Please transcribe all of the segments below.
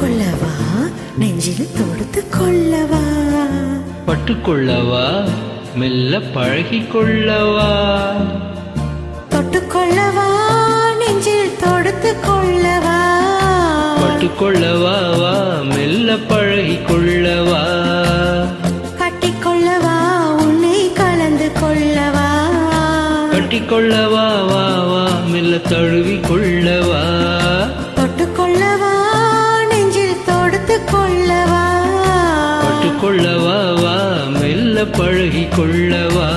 தொட்டுக்கொள்ளவா நெஞ்சில் தொடுத்து கொள்ளவா பட்டுக்கொள்ளவா மெல்ல பழகிக் கொள்ளவா தொட்டுக்கொள்ளவா நெஞ்சில் தொடுத்து கொள்ளவா பட்டுக்கொள்ளவா வா மெல்ல பழகிக் கொள்ளவா கட்டிக்கொள்ளவா உன்னை கலந்து கொள்ளவா கட்டிக்கொள்ளவா வா வா மெல்ல தழுவி கொள்ளவா தொட்டுக்கொள்ளவா நெஞ்சில் தொடுத்து கொள்ளவா பட்டுக்கொள்ளவா வா மெல்ல பழகிக் கொள்ளவா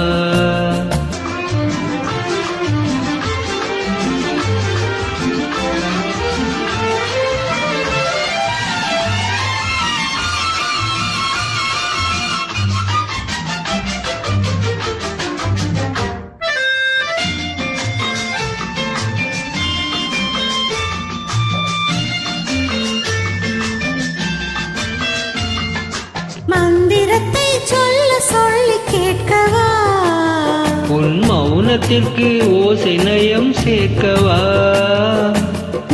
மந்திரத்தை சொல்ல சொல்லி கேட்கவா உன் மௌனத்திற்கு ஓசை நயம் சேர்க்கவா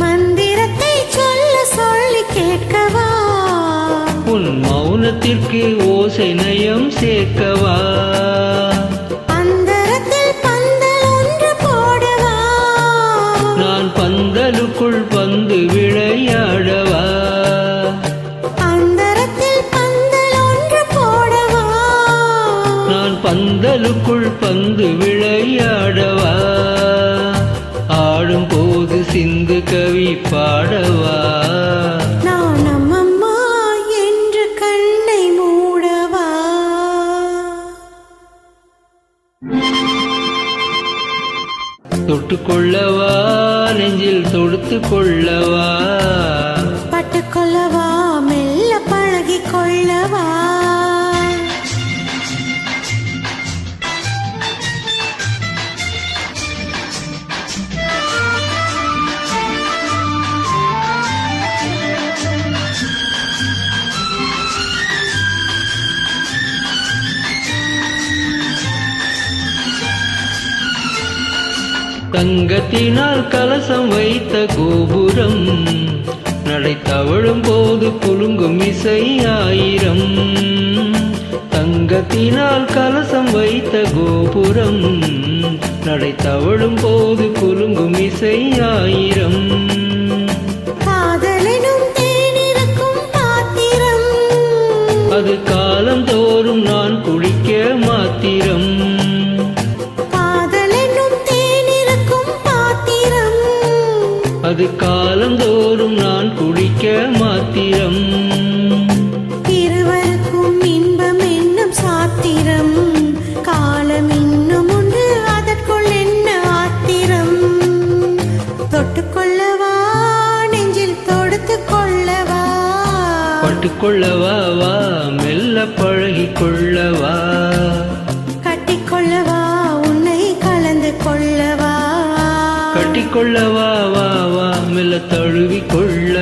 மந்திரத்தை சொல்ல சொல்லி கேட்கவா உன் மௌனத்திற்கு ஓசை நயம் சேர்க்கவா அந்தரத்தில் பந்தல் ஒன்று போடவா நான் பந்தலுக்குள் பந்து விளையாடவா அந்தரத்தில் பந்தல் ஒன்று போடவா நான் பந்தலுக்குள் பந்து விளையாடவா ஆடும் போது சிந்து கவி பாடவா நான் அம்மம்மா என்று கண்ணை மூடவா தொட்டுக்கொள்ளவா நெஞ்சில் தொடுத்து கொள்ளவா பட்டுக்கொள்ளவா மெல்ல பழகிக் கொள்ளவா தங்கத்தினால் கலசம் வைத்த கோபுரம் நடை தவழும் போது குலுங்கும் இசை ஆயிரம் தங்கத்தினால் கலசம் வைத்த கோபுரம் நடை தவழும் போது குலுங்கும் இசை ஆயிரம் காதலெனும் தேனிருக்கும் பாத்திரம் அது காலம் தோறும் நான் குளிக்க மாத்திரம் காதலெனும் தேனிருக்கும் பாத்திரம் அது காலம் தோறும் நான் குடிக்க மாத்திரம் இருவருக்கும் இன்பம் என்னும் சாத்திரம் காலம் இன்னும் உண்டு அதற்குள் என்ன ஆத்திரம் தொட்டுக்கொள்ளவா நெஞ்சில் தொடுத்து கொள்ளவா பட்டுக்கொள்ளவா வா மெல்ல பழகிக் கொள்ளவா கட்டிக்கொள்ளவா உன்னை கலந்து கொள்ளவா கட்டிக்கொள்ளவா வா வா மெல்ல தழுவி கொள்ள